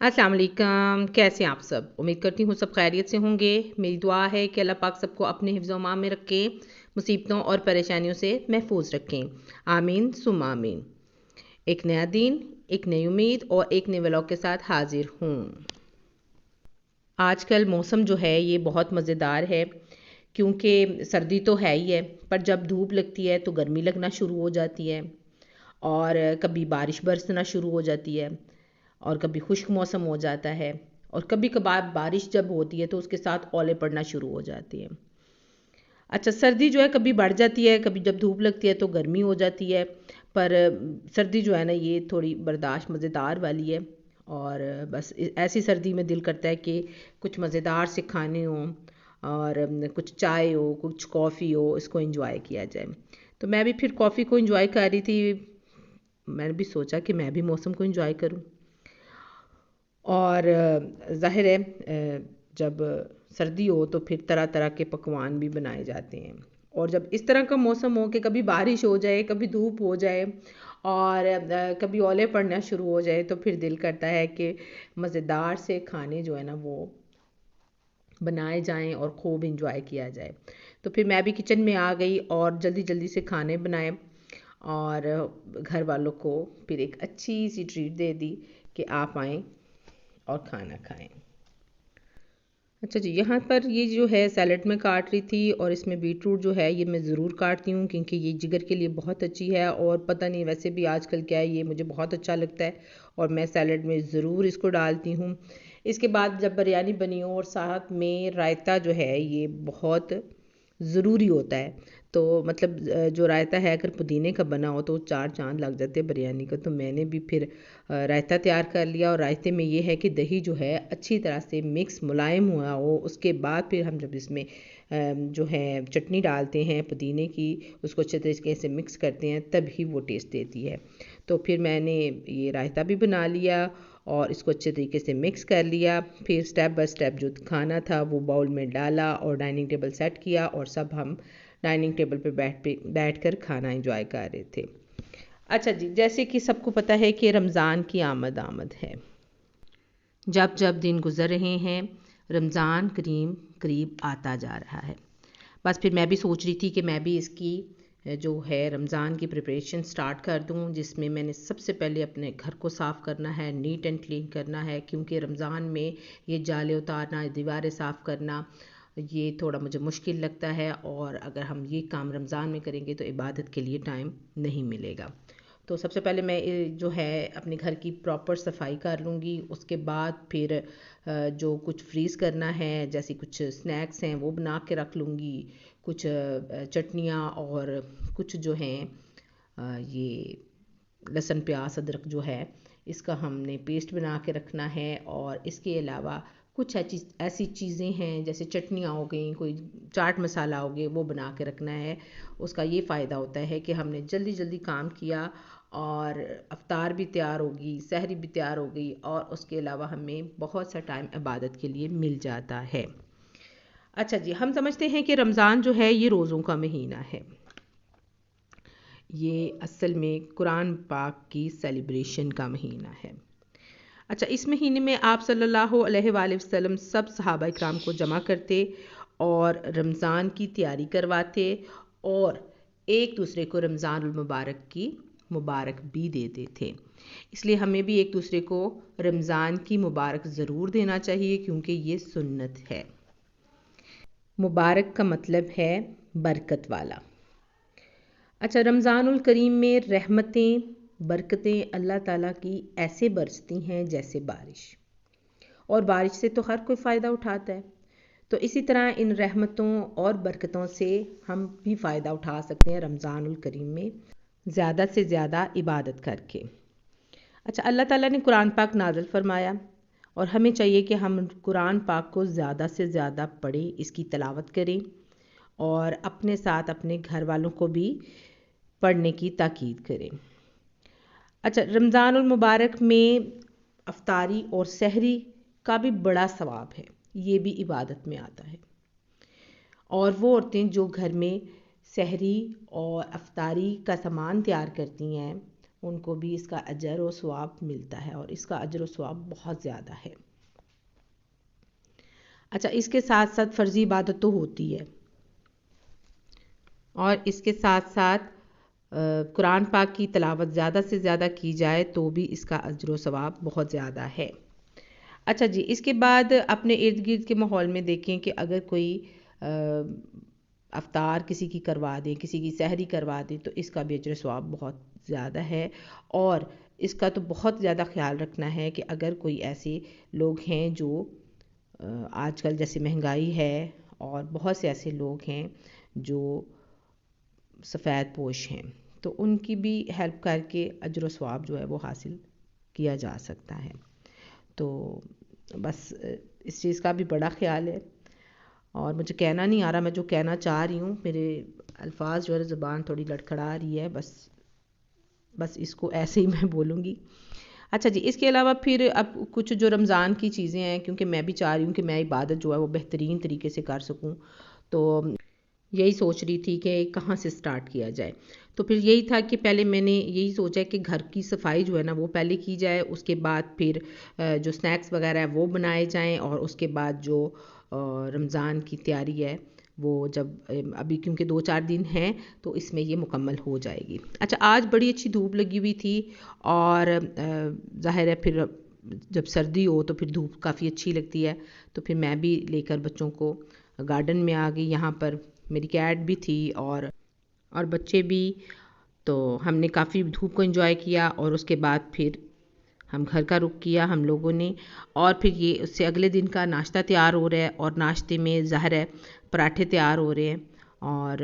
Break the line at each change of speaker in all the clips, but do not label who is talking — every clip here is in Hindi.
अस्सलाम वालेकुम। कैसे हैं आप सब? उम्मीद करती हूँ सब खैरियत से होंगे। मेरी दुआ है कि अल्लाह पाक सबको अपने हिफ्ज़ व अमान में रखे, मुसीबतों और परेशानियों से महफूज रखें। आमीन सुम आमीन। एक नया दिन, एक नई उम्मीद और एक नए व्लॉग के साथ हाजिर हूँ। आजकल मौसम जो है ये बहुत मज़ेदार है, क्योंकि सर्दी तो है ही है, पर जब धूप लगती है तो गर्मी लगना शुरू हो जाती है और कभी बारिश बरसना शुरू हो जाती है और कभी खुश्क मौसम हो जाता है और कभी कभार बारिश जब होती है तो उसके साथ ओले पड़ना शुरू हो जाती हैं। अच्छा, सर्दी जो है कभी बढ़ जाती है, कभी जब धूप लगती है तो गर्मी हो जाती है, पर सर्दी जो है ना ये थोड़ी बर्दाश्त मज़ेदार वाली है। और बस ऐसी सर्दी में दिल करता है कि कुछ मज़ेदार से खाने हों और कुछ चाय हो, कुछ कॉफ़ी हो, इसको एंजॉय किया जाए। तो मैं भी फिर कॉफ़ी को एंजॉय कर रही थी। मैंने भी सोचा कि मैं भी मौसम को एंजॉय करूं। और ज़ाहिर है जब सर्दी हो तो फिर तरह तरह के पकवान भी बनाए जाते हैं। और जब इस तरह का मौसम हो कि कभी बारिश हो जाए, कभी धूप हो जाए और कभी ओले पड़ना शुरू हो जाए, तो फिर दिल करता है कि मज़ेदार से खाने जो है ना वो बनाए जाएं और खूब इंजॉय किया जाए। तो फिर मैं भी किचन में आ गई और जल्दी जल्दी से खाने बनाए और घर वालों को फिर एक अच्छी सी ट्रीट दे दी कि आप आएँ और खाना खाएं। अच्छा जी, यहाँ पर ये जो है सैलेड में काट रही थी और इसमें बीट रूट जो है ये मैं ज़रूर काटती हूँ, क्योंकि ये जिगर के लिए बहुत अच्छी है और पता नहीं वैसे भी आजकल क्या है, ये मुझे बहुत अच्छा लगता है और मैं सैलेड में ज़रूर इसको डालती हूँ। इसके बाद जब बिरयानी बनी हो और साथ में रायता जो है ये बहुत ज़रूरी होता है। तो मतलब जो रायता है अगर पुदीने का बना हो तो चार चांद लग जाते हैं बिरयानी का। तो मैंने भी फिर रायता तैयार कर लिया और रायते में ये है कि दही जो है अच्छी तरह से मिक्स मुलायम हुआ हो, उसके बाद फिर हम जब इसमें जो है चटनी डालते हैं पुदीने की, उसको अच्छे तरीके से मिक्स करते हैं तभी वो टेस्ट देती है। तो फिर मैंने ये रायता भी बना लिया और इसको अच्छे तरीके से मिक्स कर लिया। फिर स्टेप बाय स्टेप जो खाना था वो बाउल में डाला और डाइनिंग टेबल सेट किया और सब हम डाइनिंग टेबल पे बैठ कर खाना एंजॉय कर रहे थे। अच्छा जी, जैसे कि सबको पता है कि रमज़ान की आमद आमद है। जब जब दिन गुजर रहे हैं रमज़ान करीम करीब आता जा रहा है। बस फिर मैं भी सोच रही थी कि मैं भी इसकी जो है रमज़ान की प्रिपरेशन स्टार्ट कर दूं, जिसमें मैंने सबसे पहले अपने घर को साफ़ करना है, नीट एंड क्लीन करना है, क्योंकि रमज़ान में ये जाले उतारना, दीवारें साफ़ करना ये थोड़ा मुझे मुश्किल लगता है और अगर हम ये काम रमज़ान में करेंगे तो इबादत के लिए टाइम नहीं मिलेगा। तो सबसे पहले मैं जो है अपने घर की प्रॉपर सफाई कर लूँगी। उसके बाद फिर जो कुछ फ्रीज़ करना है, जैसे कुछ स्नैक्स हैं वो बना के रख लूँगी, कुछ चटनियाँ और कुछ जो हैं ये लहसुन प्याज अदरक जो है इसका हमने पेस्ट बना के रखना है। और इसके अलावा कुछ ऐसी चीज़ें हैं जैसे चटनियाँ हो गई, कोई चाट मसाला हो गए, वो बना के रखना है। उसका ये फ़ायदा होता है कि हमने जल्दी जल्दी काम किया और अफ्तार भी तैयार होगी, सहरी भी तैयार हो गई और उसके अलावा हमें बहुत सा टाइम इबादत के लिए मिल जाता है। अच्छा जी, हम समझते हैं कि रमज़ान जो है ये रोज़ों का महीना है। ये असल में कुरान पाक की सेलिब्रेशन का महीना है। अच्छा, इस महीने में आप सल्लल्लाहु अलैहि वसल्लम सब सहाबा इकराम को जमा करते और रमज़ान की तैयारी करवाते और एक दूसरे को रमज़ानुल मुबारक की मुबारक भी देते थे। इसलिए हमें भी एक दूसरे को रमज़ान की मुबारक ज़रूर देना चाहिए, क्योंकि ये सुन्नत है। मुबारक का मतलब है बरकत वाला। अच्छा, रमज़ानुल करीम में रहमतें बरकतें अल्लाह ताला की ऐसे बरसती हैं जैसे बारिश, और बारिश से तो हर कोई फ़ायदा उठाता है। तो इसी तरह इन रहमतों और बरकतों से हम भी फ़ायदा उठा सकते हैं रमज़ानुल करीम में, ज़्यादा से ज़्यादा इबादत करके। अच्छा, अल्लाह ताला ने कुरान पाक नाज़िल फरमाया और हमें चाहिए कि हम कुरान पाक को ज़्यादा से ज़्यादा पढ़ें, इसकी तिलावत करें और अपने साथ अपने घर वालों को भी पढ़ने की ताकीद करें। अच्छा, रमज़ानुल मुबारक में अफ्तारी और सहरी का भी बड़ा सवाब है, ये भी इबादत में आता है। और वो औरतें जो घर में सहरी और अफ्तारी का सामान तैयार करती हैं उनको भी इसका अजर व सवाब मिलता है, और इसका अजर व सवाब बहुत ज़्यादा है। अच्छा, इसके साथ साथ फ़र्ज़ी इबादत तो होती है, और इसके साथ साथ कुरान पाक की तिलावत ज़्यादा से ज़्यादा की जाए तो भी इसका अजर व सवाब बहुत ज़्यादा है। अच्छा जी, इसके बाद अपने इर्द गिर्द के माहौल में देखें कि अगर कोई अफ्तार किसी की करवा दें, किसी की सहरी करवा दें, तो इसका भी अजर सवाब बहुत ज़्यादा है। और इसका तो बहुत ज़्यादा ख्याल रखना है कि अगर कोई ऐसे लोग हैं जो आजकल जैसे महंगाई है, और बहुत से ऐसे लोग हैं जो सफ़ेद पोश हैं, तो उनकी भी हेल्प करके अजर सवाब जो है वो हासिल किया जा सकता है। तो बस इस चीज़ का भी बड़ा ख्याल है, और मुझे कहना नहीं आ रहा मैं जो कहना चाह रही हूँ, मेरे अल्फाज जो है ज़ुबान थोड़ी लड़खड़ा रही है, बस इसको ऐसे ही मैं बोलूँगी। अच्छा जी, इसके अलावा फिर अब कुछ जो रमज़ान की चीज़ें हैं, क्योंकि मैं भी चाह रही हूँ कि मैं इबादत जो है वो बेहतरीन तरीके से कर सकूँ, तो यही सोच रही थी कि कहाँ से स्टार्ट किया जाए। तो फिर यही था कि पहले मैंने यही सोचा कि घर की सफाई जो है ना वो पहले की जाए, उसके बाद फिर जो स्नैक्स वगैरह है वो बनाए जाएं, और उसके बाद जो रमज़ान की तैयारी है वो जब अभी क्योंकि 2-4 दिन हैं तो इसमें ये मुकम्मल हो जाएगी। अच्छा, आज बड़ी अच्छी धूप लगी हुई थी, और ज़ाहिर है फिर जब सर्दी हो तो फिर धूप काफ़ी अच्छी लगती है, तो फिर मैं भी लेकर बच्चों को गार्डन में आ गई। यहाँ पर मेरी कैट भी थी और बच्चे भी, तो हमने काफ़ी धूप को एंजॉय किया, और उसके बाद फिर हम घर का रुख किया हम लोगों ने। और फिर ये उससे अगले दिन का नाश्ता तैयार हो रहा है, और नाश्ते में ज़ाहिर है पराठे तैयार हो रहे हैं। और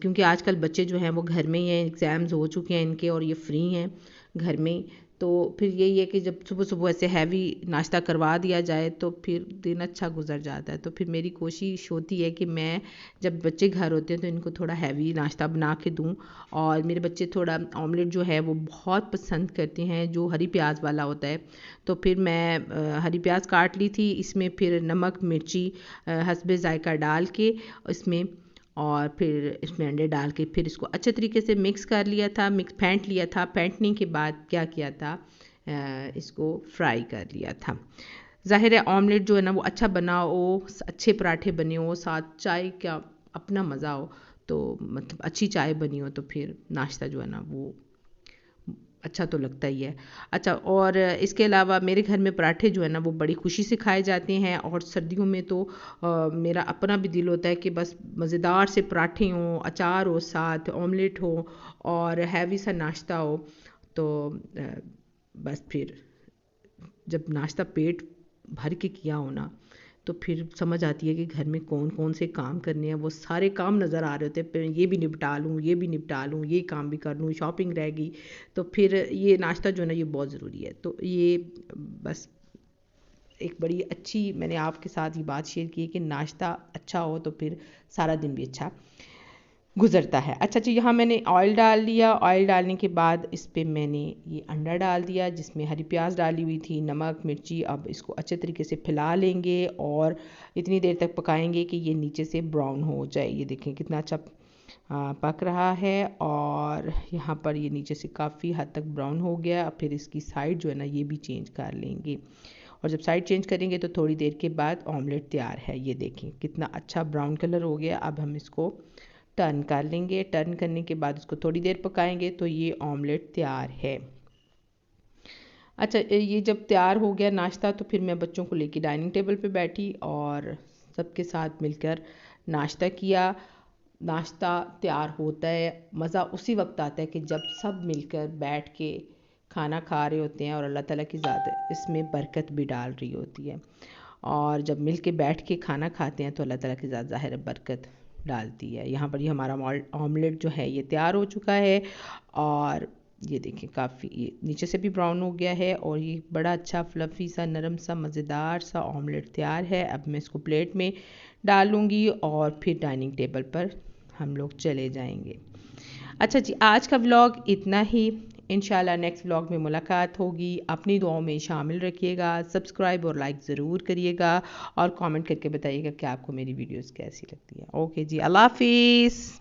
क्योंकि आजकल बच्चे जो हैं वो घर में ही हैं, एग्ज़ाम्स हो चुके हैं इनके और ये फ्री हैं घर में, तो फिर यही है कि जब सुबह सुबह ऐसे हैवी नाश्ता करवा दिया जाए तो फिर दिन अच्छा गुजर जाता है। तो फिर मेरी कोशिश होती है कि मैं जब बच्चे घर होते हैं तो इनको थोड़ा हैवी नाश्ता बना के दूं, और मेरे बच्चे थोड़ा ऑमलेट जो है वो बहुत पसंद करते हैं जो हरी प्याज वाला होता है। तो फिर मैं हरी प्याज काट ली थी, इसमें फिर नमक मिर्ची हस्बे जायका डाल के इसमें, और फिर इसमें अंडे डाल के फिर इसको अच्छे तरीके से मिक्स कर लिया था, फेंट लिया था। फेंटने के बाद क्या किया था, इसको फ्राई कर लिया था। ज़ाहिर है ऑमलेट जो है ना वो अच्छा बना हो, अच्छे पराठे बने हो, साथ चाय का अपना मज़ा हो, तो मतलब अच्छी चाय बनी हो तो फिर नाश्ता जो है ना वो अच्छा तो लगता ही है। अच्छा, और इसके अलावा मेरे घर में पराठे जो है ना वो बड़ी खुशी से खाए जाते हैं, और सर्दियों में तो मेरा अपना भी दिल होता है कि बस मज़ेदार से पराठे हों, अचार हो, साथ ऑमलेट हो, और हैवी सा नाश्ता हो। तो बस फिर जब नाश्ता पेट भर के किया हो ना, तो फिर समझ आती है कि घर में कौन कौन से काम करने हैं, वो सारे काम नज़र आ रहे होते हैं, ये भी निपटा लूँ, ये भी निपटा लूँ, ये काम भी कर लूँ, शॉपिंग रह गई। तो फिर ये नाश्ता जो है ना ये बहुत ज़रूरी है। तो ये बस एक बड़ी अच्छी मैंने आपके साथ ये बात शेयर की है कि नाश्ता अच्छा हो तो फिर सारा दिन भी अच्छा गुज़रता है। अच्छा जी, यहाँ मैंने ऑयल डाल लिया, ऑयल डालने के बाद इस पे मैंने ये अंडा डाल दिया जिसमें हरी प्याज डाली हुई थी, नमक मिर्ची। अब इसको अच्छे तरीके से फैला लेंगे और इतनी देर तक पकाएंगे कि ये नीचे से ब्राउन हो जाए। ये देखें कितना अच्छा पक रहा है, और यहाँ पर ये नीचे से काफ़ी हद तक ब्राउन हो गया। अब फिर इसकी साइड जो है ना ये भी चेंज कर लेंगे, और जब साइड चेंज करेंगे तो थोड़ी देर के बाद ऑमलेट तैयार है। ये देखें कितना अच्छा ब्राउन कलर हो गया। अब हम इसको टर्न कर लेंगे, टर्न करने के बाद इसको थोड़ी देर पकाएंगे तो ये ऑमलेट तैयार है। अच्छा, ये जब तैयार हो गया नाश्ता तो फिर मैं बच्चों को लेके डाइनिंग टेबल पे बैठी और सबके साथ मिलकर नाश्ता किया। नाश्ता तैयार होता है, मज़ा उसी वक्त आता है कि जब सब मिलकर बैठ के खाना खा रहे होते हैं, और अल्लाह ताला की ज़ात इसमें बरकत भी डाल रही होती है। और जब मिल के बैठ के खाना खाते हैं तो अल्लाह ताला की ज़ात ज़ाहिर बरकत डालती है। यहाँ पर ये हमारा ऑमलेट जो है ये तैयार हो चुका है, और ये देखें काफ़ी ये नीचे से भी ब्राउन हो गया है, और ये बड़ा अच्छा फ्लफ़ी सा नरम सा मज़ेदार सा ऑमलेट तैयार है। अब मैं इसको प्लेट में डालूँगी और फिर डाइनिंग टेबल पर हम लोग चले जाएंगे। अच्छा जी, आज का व्लॉग इतना ही। इंशाल्लाह नेक्स्ट व्लॉग में मुलाकात होगी। अपनी दुआओं में शामिल रखिएगा, सब्सक्राइब और लाइक ज़रूर करिएगा, और कमेंट करके बताइएगा कि आपको मेरी वीडियोस कैसी लगती हैं। ओके जी, अल्लाह हाफिज़।